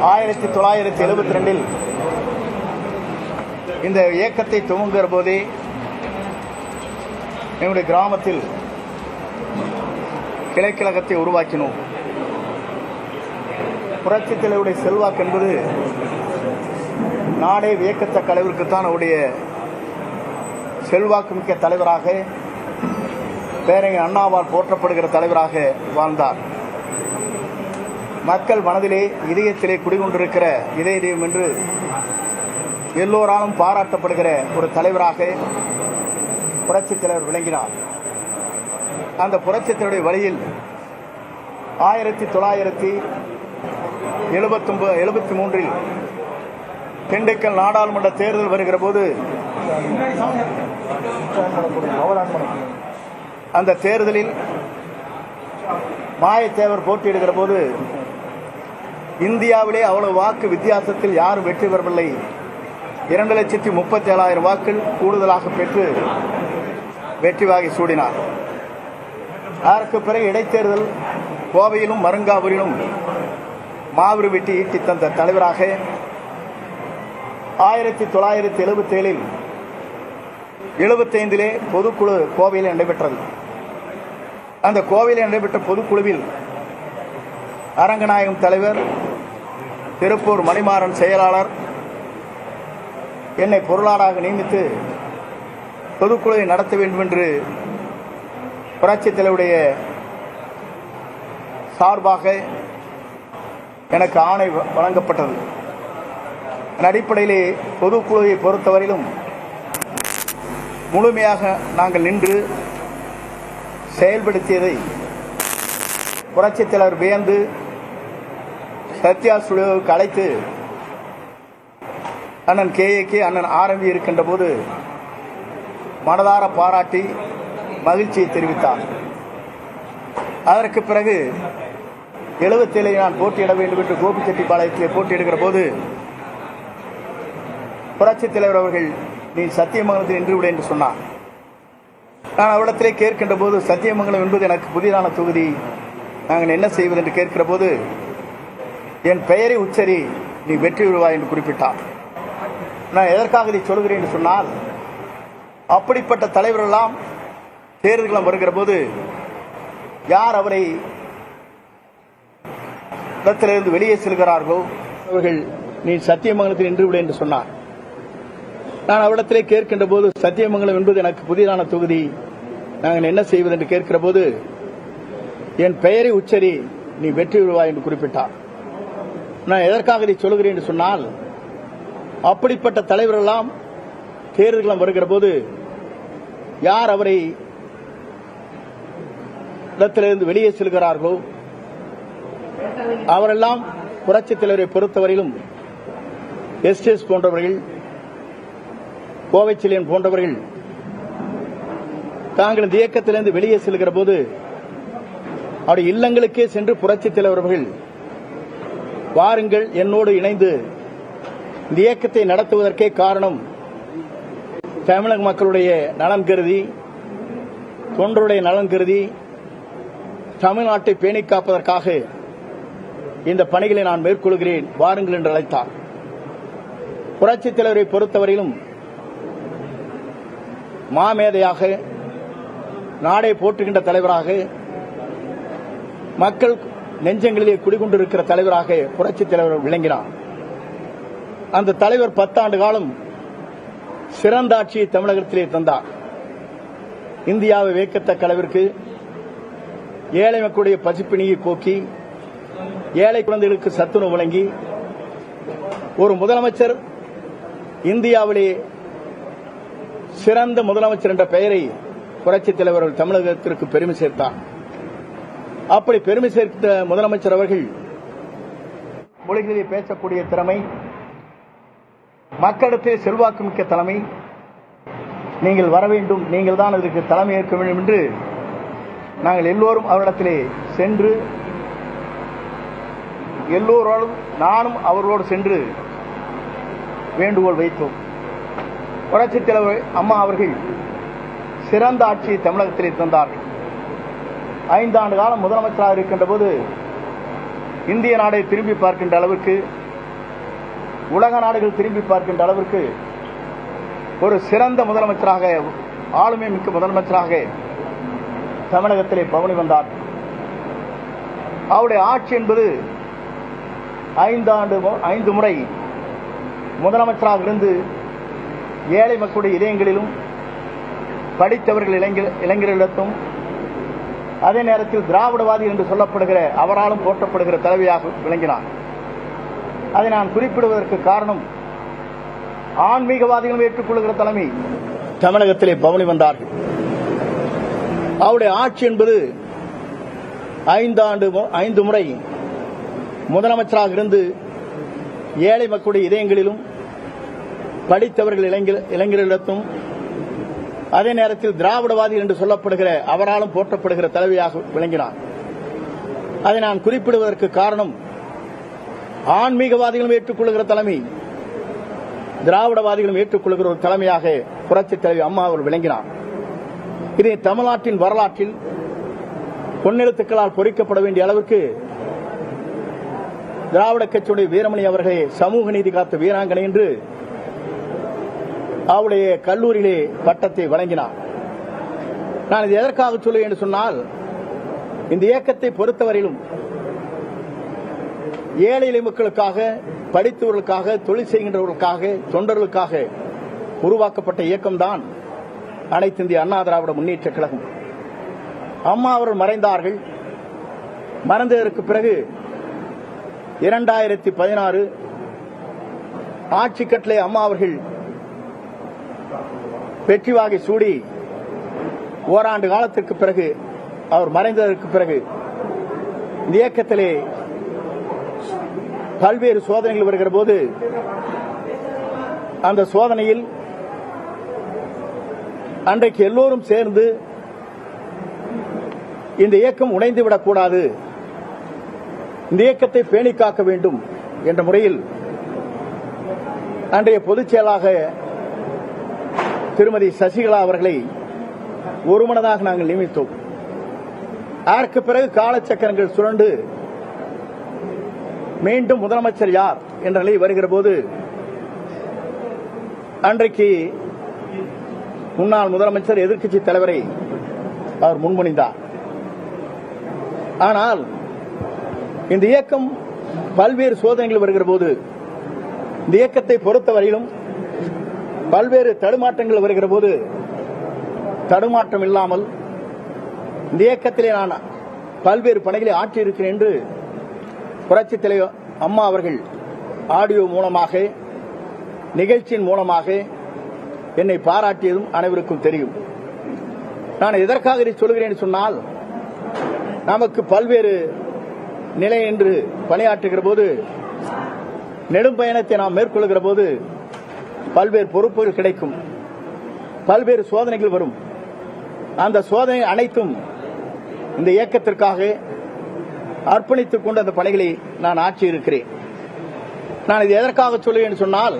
1972 இந்த இயக்கத்தை துவங்குகிற போதே என்னுடைய கிராமத்தில் கிளைக்கழகத்தை உருவாக்கினோம். புரட்சித் தலைவருடைய செல்வாக்கு என்பது நாடே வியக்கத்தக்க அளவிற்குத்தான் அவருடைய செல்வாக்கு மிக்க தலைவராக, பேரறிஞர் அண்ணாவால் போற்றப்படுகிற தலைவராக வாழ்ந்தார். மக்கள் மனதிலே இதயத்திலே குடிகொண்டிருக்கிற இதய தெய்வம் என்று எல்லோராலும் பாராட்டப்படுகிற ஒரு தலைவராக புரட்சித் தலைவர் விளங்கினார். அந்த புரட்சித் தலைவருடைய வழியில் 1973 திண்டுக்கல் நாடாளுமன்ற தேர்தல் வருகிற போது அந்த தேர்தலில் மாயத்தேவர் போட்டியிடுகிற போது இந்தியாவிலே அவ்வளவு வாக்கு வித்தியாசத்தில் யாரும் வெற்றி பெறவில்லை. 2,37,000 வாக்குகள் கூடுதலாக பெற்று வெற்றி வாகை சூடினார். அதற்கு பிறகு இடைத்தேர்தல் கோவையிலும் மருங்காவூரிலும் மாவிரு வெட்டி ஈட்டி தந்த தலைவராக 1977 75 பொதுக்குழு கோவையில் நடைபெற்றது. அந்த கோவையில் நடைபெற்ற பொதுக்குழுவில் அரங்கநாயகம் தலைவர், திருப்பூர் மணிமாறன் செயலாளர் என்னை பொருளாளராக நியமித்து பொதுக்குழுவை நடத்த வேண்டும் என்று புரட்சித் தலைவருடைய சார்பாக எனக்கு ஆணை வழங்கப்பட்டது. அடிப்படையிலே பொதுக்குழுவை பொறுத்தவரையிலும் முழுமையாக நாங்கள் நின்று செயல்படுத்தியதை புரட்சித் தலைவர் வியந்து சத்யா ஸ்டுடியோவுக்கு அழைத்து அண்ணன் KAK அண்ணன் RMV இருக்கின்ற போது மனதார பாராட்டி மகிழ்ச்சியை தெரிவித்தார். அதற்கு பிறகு 77 நான் போட்டியிட வேண்டும் என்று கோபிச்செட்டிப்பாளையத்தில் போட்டியிடுகிற போது புரட்சித் தலைவர் அவர்கள் நீ சத்தியமங்கலத்தில் நின்று விட என்று சொன்னார். நான் அவரிடத்திலே கேட்கின்ற போது சத்தியமங்கலம் என்பது எனக்கு புதிதான தொகுதி, நாங்கள் என்ன செய்வது என்று கேட்கிற போது என் பெயரை உச்சரி, நீ வெற்றி விடுவாய் என்று குறிப்பிட்டார். நான் எதற்காக இதை சொல்கிறேன் என்று சொன்னால், அப்படிப்பட்ட தலைவர்களெல்லாம் தேர்தல்களும் வருகிற போது யார் அவரை இடத்திலிருந்து வெளியே செல்கிறார்களோ அவர்கள் நீ சத்தியமங்கலத்தில் நின்று விட என்று சொன்னார். நான் அவரிடத்திலே கேட்கின்ற போது சத்தியமங்கலம் என்பது எனக்கு புதிதான தொகுதி, நாங்கள் என்ன செய்வது என்று கேட்கிற போது என் பெயரை உச்சரி, நீ வெற்றி விடுவாய் என்று குறிப்பிட்டார். நான் எதற்காக இதை சொல்கிறேன் என்று சொன்னால், அப்படிப்பட்ட தலைவரெல்லாம் தேர்தல்களும் வருகிற போது யார் அவரை இடத்திலிருந்து வெளியே செல்கிறார்களோ அவரெல்லாம் புரட்சித் தலைவரை பொறுத்தவரையிலும் STS போன்றவர்கள், கோவைச்செழியன் போன்றவர்கள் தாங்கள் இந்த இயக்கத்திலிருந்து வெளியே செல்கிற போது அவருடைய இல்லங்களுக்கே சென்று புரட்சித் தலைவர்கள் வாருங்கள் என்னோடு இணைந்து இந்த இயக்கத்தை நடத்துவதற்கே காரணம் தமிழக மக்களுடைய நலன் கருதி, தொண்டருடைய நலன் கருதி, தமிழ்நாட்டை பேணி காப்பதற்காக இந்த பணிகளை நான் மேற்கொள்கிறேன், வாருங்கள் என்று அழைத்தார். புரட்சித் தலைவரை பொறுத்தவரையிலும் மாமேதையாக, நாடை போற்றுகின்ற தலைவராக, மக்கள் நெஞ்சங்களிலே குடிகொண்டிருக்கிற தலைவராக புரட்சித் தலைவர் விளங்கினார். அந்த தலைவர் 10 ஆண்டு காலம் சிறந்த ஆட்சியை தமிழகத்திலே தந்தார். இந்தியாவை வியக்கத்தக்க அளவிற்கு ஏழை மக்களுடைய பசிப்பிணியை போக்கி, ஏழை குழந்தைகளுக்கு சத்துணவு வழங்கி, ஒரு முதலமைச்சர் இந்தியாவிலே சிறந்த முதலமைச்சர் என்ற பெயரை புரட்சித் தலைவர் தமிழகத்திற்கு பெருமை சேர்த்தார். அப்படி பெருமை சேர்த்த முதலமைச்சர் அவர்கள் மொழிகளிலே பேசக்கூடிய திறமை, மக்களிடத்தில் செல்வாக்கு மிக்க தலைமை, நீங்கள் வர வேண்டும், நீங்கள் தான் இதற்கு தலைமை ஏற்க வேண்டும் என்று நாங்கள் எல்லோரும் அவரிடத்திலே சென்று, எல்லோரோடும் நானும் அவர்களோடு சென்று வேண்டுகோள் வைத்தோம். புரட்சித் தலைவர் அம்மா அவர்கள் சிறந்த ஆட்சியை தமிழகத்திலே தந்தார்கள். 5 ஆண்டு காலம் முதலமைச்சராக இருக்கின்ற போது இந்திய நாடை திரும்பி பார்க்கின்ற அளவுக்கு உலக நாடுகள் திரும்பி பார்க்கின்ற அளவிற்கு ஒரு சிறந்த முதலமைச்சராக, ஆளுமை மிக்க முதலமைச்சராக தமிழகத்திலே பவனி வந்தார். அவருடைய ஆட்சி என்பது 5 முறை முதலமைச்சராக இருந்து ஏழை மக்களுடைய இதயங்களிலும், படித்தவர்கள் இளைஞர்களிடத்தும், அதே நேரத்தில் திராவிடவாதி என்று சொல்லப்படுகிற அவராலும் போற்றப்படுகிற தலைவியாக விளங்கினார். அதை நான் குறிப்பிடுவதற்கு காரணம், ஆன்மீகவாதிகளும் ஏற்றுக்கொள்கிற தலைமை தமிழகத்திலே பவனி வந்தார்கள். அவருடைய ஆட்சி என்பது 5 முறை முதலமைச்சராக இருந்து ஏழை மக்களுடைய இதயங்களிலும், படித்தவர்கள் இளைஞர்களிடத்தும், அதே நேரத்தில் திராவிடவாதி என்று சொல்லப்படுகிற அவராலும் போற்றப்படுகிற தலைவியாக விளங்கினார். அதை நான் குறிப்பிடுவதற்கு காரணம், ஆன்மீகவாதிகளும் ஏற்றுக்கொள்கிற தலைமை, திராவிடவாதிகளும் ஏற்றுக்கொள்கிற ஒரு தலைமையாக புரட்சித் தலைவி அம்மா அவர் விளங்கினார். இது தமிழ்நாட்டின் வரலாற்றில் பொன்னெழுத்துக்களால் பொறிக்கப்பட வேண்டிய அளவிற்கு திராவிட கட்சியுடைய வீரமணி அவர்களே சமூக நீதி காத்த வீராங்கனை என்று அவருடைய கல்லூரியிலே பட்டத்தை வழங்கினார். நான் இது எதற்காக சொல்லுவேன் என்று சொன்னால், இந்த இயக்கத்தை பொறுத்தவரையிலும் ஏழை எளிய மக்களுக்காக, படித்தவர்களுக்காக, தொழில் செய்கின்றவர்களுக்காக, தொண்டர்களுக்காக உருவாக்கப்பட்ட இயக்கம்தான் அனைத்து இந்திய அண்ணா திராவிட முன்னேற்ற கழகம். அம்மா அவர்கள் மறைந்தார்கள். மறைந்ததற்கு பிறகு 2016 ஆட்சி கட்டளை அம்மா அவர்கள் வெற்றி வாகை சூடி ஓராண்டு காலத்திற்கு பிறகு, அவர் மறைந்ததற்கு பிறகு இந்த இயக்கத்திலே பல்வேறு சோதனைகள் வருகிற போது, அந்த சோதனையில் அன்றைக்கு எல்லோரும் சேர்ந்து இந்த இயக்கம் உடைந்துவிடக்கூடாது, இந்த இயக்கத்தை பேணி காக்க வேண்டும் என்ற முறையில் அன்றைய பொதுச் செயலாளராக திருமதி சசிகலா அவர்களை ஒருமனதாக நாங்கள் நியமித்தோம். அதற்கு பிறகு காலச்சக்கரங்கள் சுழண்டு மீண்டும் முதலமைச்சர் யார் என்ற நிலை வருகிற போது, அன்றைக்கு முன்னாள் முதலமைச்சர் எதிர்க்கட்சி தலைவரை அவர் முன்மொழிந்தார். ஆனால் இந்த இயக்கம் பல்வேறு சோதனைகள் வருகிற போது, இந்த இயக்கத்தை பொறுத்தவரையிலும் பல்வேறு தடுமாற்றங்கள் வருகிற போது, தடுமாற்றம் இல்லாமல் இந்த இயக்கத்திலே நான் பல்வேறு பணிகளை ஆற்றியிருக்கிறேன் என்று புரட்சித் தலைவர் அம்மா அவர்கள் ஆடியோ மூலமாக, நிகழ்ச்சியின் மூலமாக என்னை பாராட்டியதும் அனைவருக்கும் தெரியும். நான் எதற்காக இதை சொல்கிறேன் சொன்னால், நமக்கு பல்வேறு நிலை என்று பணியாற்றுகிற போது, நெடும் பயணத்தை நாம் மேற்கொள்கிற போது பல்வேறு பொறுப்புகள் கிடைக்கும், பல்வேறு சோதனைகள் வரும். அந்த சோதனை அனைத்தும் இந்த இயக்கத்திற்காக அர்ப்பணித்துக் கொண்டு அந்த பணிகளை நான் ஆற்றியிருக்கிறேன். நான் இது எதற்காக சொல்லுவேன் சொன்னால்,